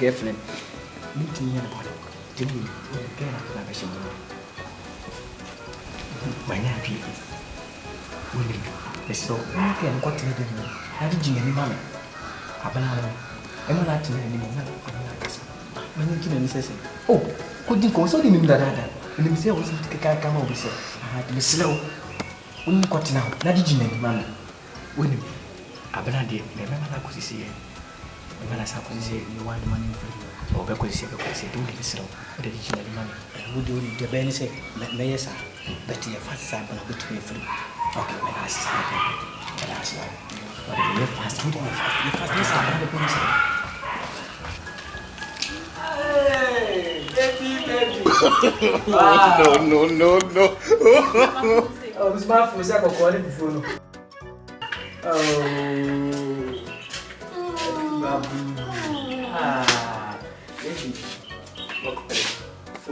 Girlfriend, meeting me about it. Jimmy, get up and have a shower. My nappy. Willie, the so I can got to them. How did you any money? Abana, I'm not to any more. When you can say, oh, could you console him that? And himself was to come over. I had to be slow. When you got now, not did you any money? Willie, Abana did, remember I could see it. When I saw you want money for you, or because you do this, or the original money. Would you the belly say, may sir, but your fast sample of between free. Okay, when I say, but I saw. But you fast, you fast, yes, I have a police. No. Oh, this man was a quality before. Oh.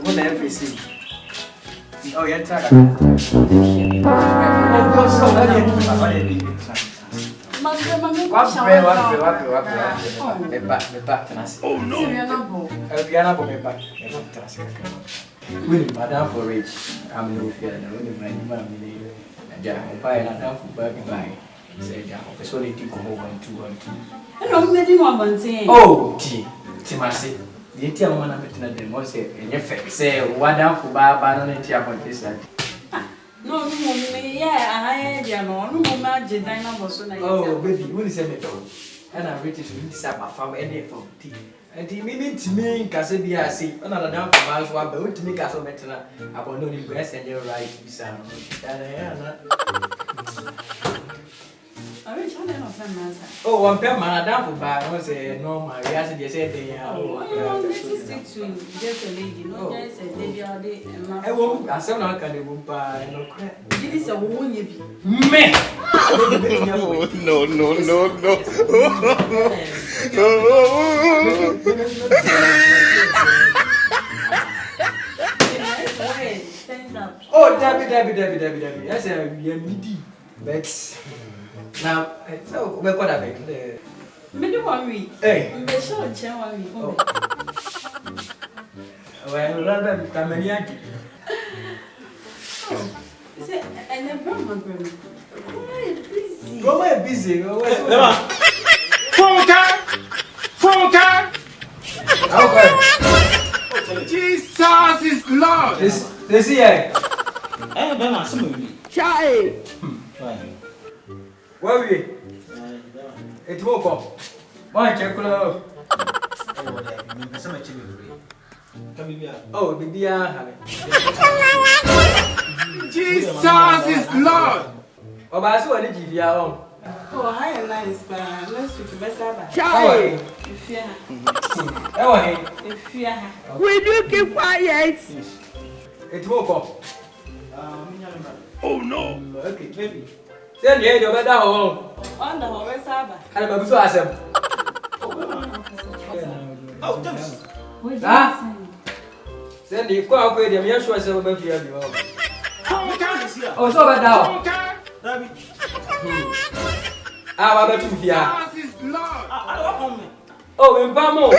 What everything? Oh, you're tired. Oh no! Madam for rich. I'm no fear. Oh, Timasi. The tea woman I'm betting at the most in effect. Say, what down for Baba on the tea upon this side. No, yeah, I had no magic. Oh, baby, you will send it all. And I'm ready to meet some from any from tea. And he mean to me, Cassabia, see, another down for miles, one, but to make us so better upon only best and your right to be sound. Oh, one pair man down for bad. I say no, my reality said they are. Oh, stick to just a lady, no, just a lady all day. I won't, I said, no, can you buy no crap? It is a woman, you be. Man! No. Oh, Debbie. That's a meaty. But now, so we're going to make the. Maybe 1 week. Hey, the short chair 1 week. Well, rather, come and yank. Is it and a grandma? Go busy. Phone card. Okay. Jesus is Lord. This here. Bema, some Chai. Where are we? It woke up. Why, Chakula? Oh, the dear. Jesus is Lord. Oh, but I saw a give you on. Oh, hi, and nice, but let's do the best. Chai. If you will you keep quiet? It woke up. Oh no. Okay, baby. Send you better home. on the horse. And I'm so awesome. Oh, James. Send the call with them. Yes, was over here. What time is here? Oh, so bad now. David. Ah, what about you here? Jesus is Lord. I don't want me. Oh, in Pamo.